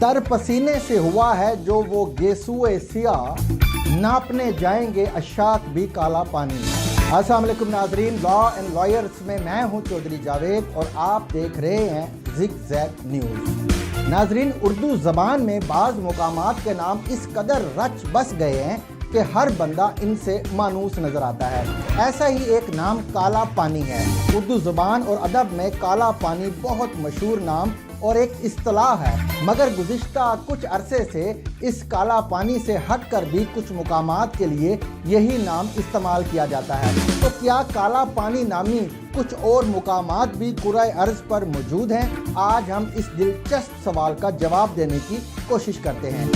तर पसीने से हुआ है जो वो गेसुए सियाह, नापने जाएंगे अशाक भी काला पानी। अस्सलाम वालेकुम नाजरीन, लॉ एंड लॉयर्स में मैं हूं चौधरी जावेद और आप देख रहे हैं ज़िगज़ैग न्यूज़। नाजरीन, उर्दू ज़बान में बाज़ मुकामात के नाम इस कदर रच बस गए हैं कि हर बंदा इनसे मानूस नज़र आता है। ऐसा ही एक नाम काला पानी है। उर्दू ज़बान और अदब में काला पानी बहुत मशहूर नाम और एक इस्तिलाह है, मगर गुज़िश्ता कुछ अरसे से इस काला पानी से हट कर भी कुछ मुकामात के लिए यही नाम इस्तेमाल किया जाता है। तो क्या काला पानी नामी कुछ और मुकामात भी कुराए अर्ज़ पर मौजूद हैं? आज हम इस दिलचस्प सवाल का जवाब देने की कोशिश करते हैं।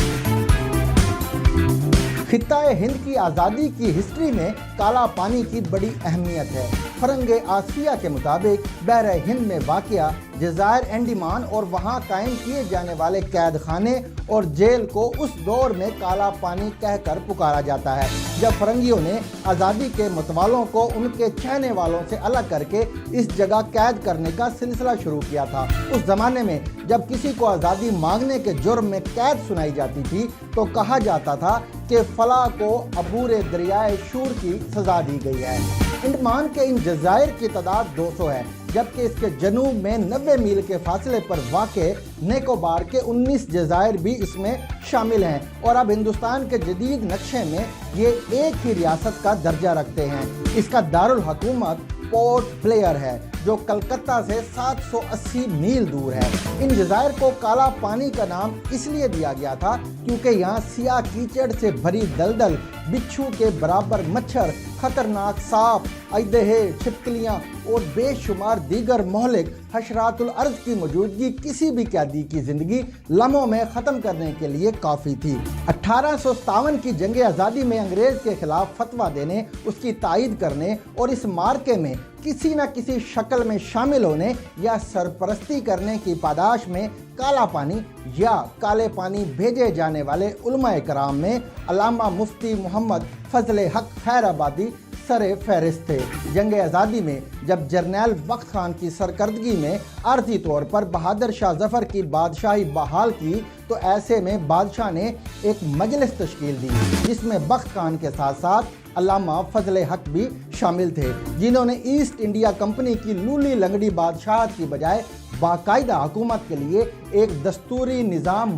खित्ता हिंद की आज़ादी की हिस्ट्री में काला पानी की बड़ी अहमियत है। फरंगे आसिया के मुताबिक बहर हिंद में वाक़या जज़ायर अंडमान और वहाँ कायम किए जाने वाले कैद खाने और जेल को उस दौर में काला पानी कहकर पुकारा जाता है, जब फरंगियों ने आज़ादी के मतवालों को उनके चाहने वालों से अलग करके इस जगह कैद करने का सिलसिला शुरू किया था। उस ज़माने में जब किसी को आज़ादी मांगने के जुर्म में कैद सुनाई जाती थी तो कहा जाता था कि फला को अबूर दरियाए शूर की सज़ा दी गई है। अंडमान के इन जज़ायर की तादाद 200 है, जबकि इसके जनूब में 90 मील के फासले पर वाक़े निकोबार के 19 जज़ायर भी इसमें शामिल हैं और अब हिंदुस्तान के जदीद नक्शे में ये एक ही रियासत का दर्जा रखते हैं। इसका दारुल हुकूमत पोर्ट ब्लेयर है, जो कलकत्ता से 780 मील दूर है। इन जज़ायर को काला पानी का नाम इसलिए दिया गया था क्योंकि यहाँ सियाह कीचड़ से भरी दलदल, बिच्छू के बराबर मच्छर, खतरनाक सांप, अजदहे, छिपकलियाँ और बेशुमार दीगर मोहलिक हशरातुल अर्ज़ की मौजूदगी किसी भी कैदी की ज़िंदगी लम्हों में ख़त्म करने के लिए काफ़ी थी। 1857 की जंग आज़ादी में अंग्रेज़ के ख़िलाफ़ फतवा देने, उसकी तायीद करने और इस मार्के में किसी न किसी शक्ल में शामिल होने या सरपरस्ती करने की पादाश में काला पानी या काले पानी भेजे जाने वाले उलमाए कराम में अल्लामा मुफ्ती मोहम्मद फजल हक खैराबादी सरे फहरिस्त थे। जंग आज़ादी में जब जर्नैल बख्त खान की सरकर्दगी में आर्जी तौर पर बहादुर शाह जफ़र की बादशाही बहाल की तो ऐसे में बादशाह ने एक मजलिस तश्कील दी जिसमें बख्त खान के साथ साथ अल्लामा फजल हक भी शामिल थे, जिन्होंने ईस्ट इंडिया कंपनी की लूली लंगड़ी बादशाहत की बजाय बाकायदा हुकूमत के लिए एक दस्तूरी निज़ाम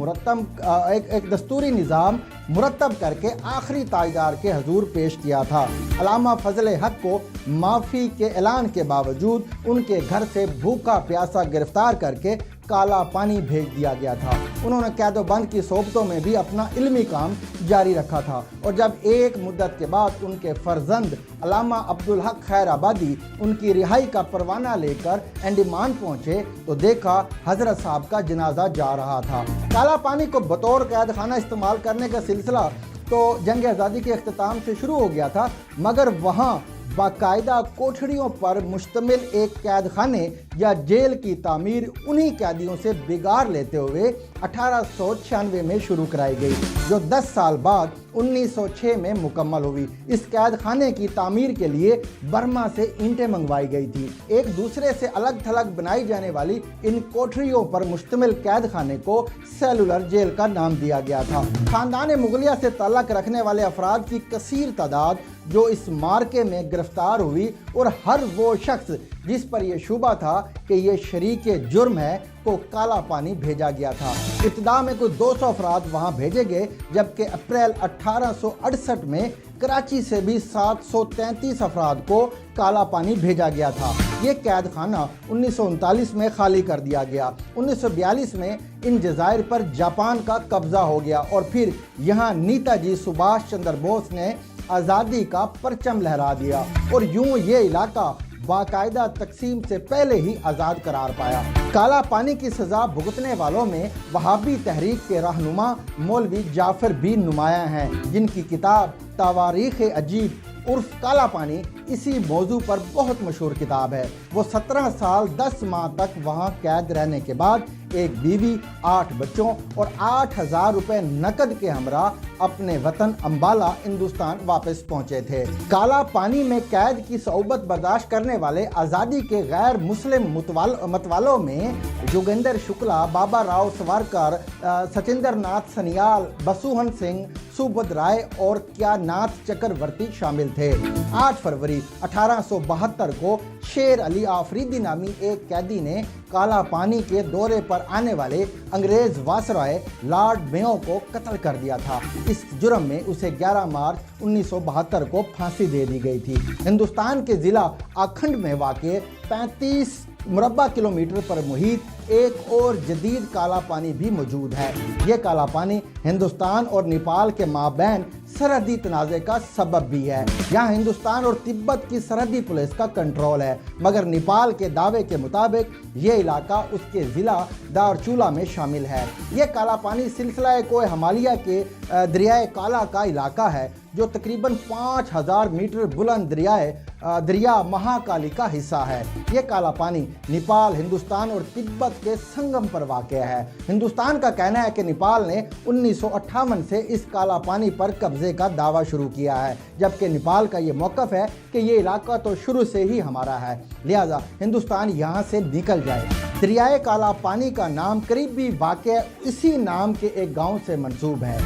मुरतब करके आखिरी ताजदार के हजूर पेश किया था। अल्लामा फजल हक को माफ़ी के ऐलान के बावजूद उनके घर से भूखा प्यासा गिरफ्तार करके काला पानी भेज दिया गया था। उन्होंने कैदोबंद की सोबतों में भी अपना इल्मी काम जारी रखा था और जब एक मुद्दत के बाद उनके फर्जंद अल्लामा अब्दुल हक खैराबादी उनकी रिहाई का परवाना लेकर अंडमान पहुंचे तो देखा हजरत साहब का जनाजा जा रहा था। काला पानी को बतौर कैद खाना इस्तेमाल करने का सिलसिला तो जंग आज़ादी के अख्तिताम से शुरू हो गया था, मगर वहाँ बाकायदा कोठरियों पर मुश्तमिल एक कैद खाने या जेल की तामीर उन्हीं कैदियों से बिगाड़ लेते हुए 1896 में शुरू कराई गई, जो 10 साल बाद 1906 में मुकम्मल हुई। इस कैद खाने की तामीर के लिए बर्मा से ईंटें मंगवाई गई थी। एक दूसरे से अलग थलग बनाई जाने वाली इन कोठरियों पर मुश्तमिल कैद खाने को सेलुलर जेल का नाम दिया गया था। खानदान मुगलिया से ताल्लुक़ रखने वाले अफराद की कसीर तादाद जो इस मार्के में गिरफ्तार हुई और हर वो शख्स जिस पर यह शुबा था कि ये शरीक जुर्म है को काला पानी भेजा गया था। इब्तिदा में कुछ 200 अफराद वहाँ भेजे गए, जबकि अप्रैल 1868 में कराची से भी 733 अफराद को काला पानी भेजा गया था। ये कैद खाना 1939 में खाली कर दिया गया। 1942 में इन जज़ायर पर जापान का कब्ज़ा हो गया और फिर यहाँ नेताजी सुभाष चंद्र बोस ने आज़ादी का परचम लहरा दिया और यूं ये इलाका बाकायदा तकसीम से पहले ही आज़ाद करार पाया। काला पानी की सज़ा भुगतने वालों में वहाबी तहरीक के रहनुमा मौलवी जाफ़र भी नुमाया हैं, जिनकी किताब तवारीख़ अजीब उर्फ काला पानी इसी मौजू पर बहुत मशहूर किताब है। वो 17 साल 10 माह तक वहाँ कैद रहने के बाद एक बीवी, 8 बच्चों और 8,000 रुपए नकद के हमरा अपने वतन अंबाला हिंदुस्तान वापस पहुंचे थे। काला पानी में कैद की सौबत बर्दाश्त करने वाले आज़ादी के गैर मुस्लिम मतवालों में जोगेंद्र शुक्ला, बाबा राव सावरकर, सचिंद्र नाथ सनियाल, बसुहन सिंह, सुबोध राय और क्यानाथ चक्रवर्ती शामिल थे। 8 फरवरी 1872 को शेर अली आफरीदी नामी एक कैदी ने काला पानी के दौरे पर आने वाले अंग्रेज वायसराय लॉर्ड मेयो को कत्ल कर दिया था। इस जुर्म में उसे 11 मार्च 1972 को फांसी दे दी गई थी। हिंदुस्तान के जिला आखंड में वाक़ 35 मुरब्बा किलोमीटर पर मुहित एक और जदीद काला पानी भी मौजूद है। ये काला पानी हिंदुस्तान और नेपाल के माबैन सरहदी तनाज़े का सबब भी है। यहाँ हिंदुस्तान और तिब्बत की सरहदी पुलिस का कंट्रोल है, मगर नेपाल के दावे के मुताबिक ये इलाका उसके ज़िला दारचूला में शामिल है। ये काला पानी सिलसिला कोह हिमालय के दरियाए काला का इलाका है, जो तकरीबन 5000 मीटर बुलंद दरिया महाकाली का हिस्सा है। ये काला पानी नेपाल, हिंदुस्तान और तिब्बत के संगम पर वाक़या है। हिंदुस्तान का कहना है कि नेपाल ने 1958 से इस काला पानी पर कब्जे का दावा शुरू किया है, जबकि नेपाल का ये मौक़िफ़ है कि ये इलाका तो शुरू से ही हमारा है, लिहाजा हिंदुस्तान यहाँ से निकल जाए। दरियाए काला पानी का नाम करीबी वाक़या इसी नाम के एक गाँव से मंसूब है।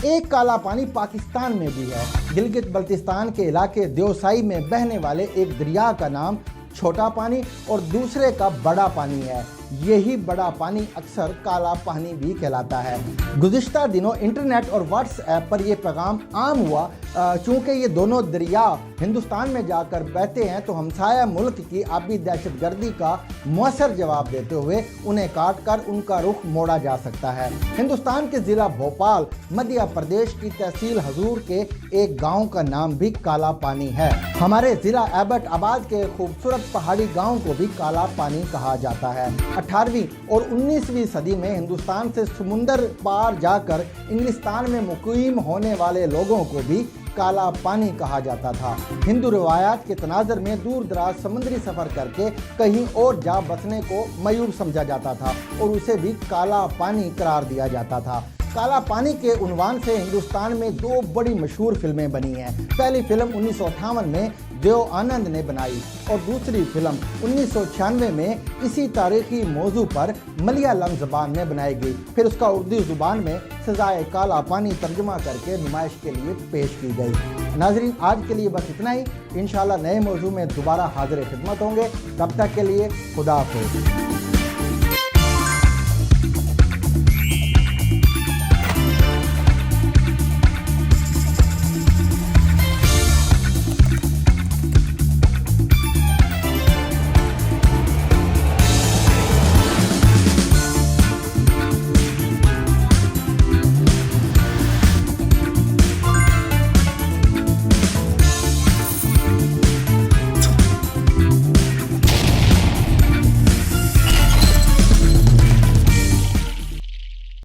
एक काला पानी पाकिस्तान में भी है। गिलगित बल्तिस्तान के इलाके देवसाई में बहने वाले एक दरिया का नाम छोटा पानी और दूसरे का बड़ा पानी है। यही बड़ा पानी अक्सर काला पानी भी कहलाता है। गुज़िश्ता दिनों इंटरनेट और व्हाट्सएप पर यह पैगाम आम हुआ, चूँकि ये दोनों दरिया हिंदुस्तान में जाकर बहते हैं तो हमसाया मुल्क की आबी दहशतगर्दी का मौसर जवाब देते हुए उन्हें काट कर उनका रुख मोड़ा जा सकता है। हिंदुस्तान के ज़िला भोपाल, मध्य प्रदेश की तहसील हजूर के एक गाँव का नाम भी काला पानी है। हमारे ज़िला एबटाबाद के खूबसूरत पहाड़ी गाँव को भी काला पानी कहा जाता है। 18वीं और 19वीं सदी में हिंदुस्तान से समुंदर पार जाकर इंग्लिस्तान में मुकीम होने वाले लोगों को भी काला पानी कहा जाता था। हिंदू रिवायात के तनाज़र में दूर दराज समुद्री सफ़र करके कहीं और जा बसने को मयूब समझा जाता था और उसे भी काला पानी करार दिया जाता था। काला पानी के उन्वान से हिंदुस्तान में 2 बड़ी मशहूर फिल्में बनी हैं। पहली फिल्म 1958 में देव आनंद ने बनाई और दूसरी फिल्म 1996 में इसी तारीखी मौजू पर मलयालम ज़बान में बनाई गई। फिर उसका उर्दू ज़ुबान में सजाए काला पानी तर्जुमा करके नुमाइश के लिए पेश की गई। नाज़रीन, आज के लिए बस इतना ही। इंशाल्लाह नए मौजू में दोबारा हाज़िर खिदमत होंगे। तब तक के लिए खुदा हाफ़िज़।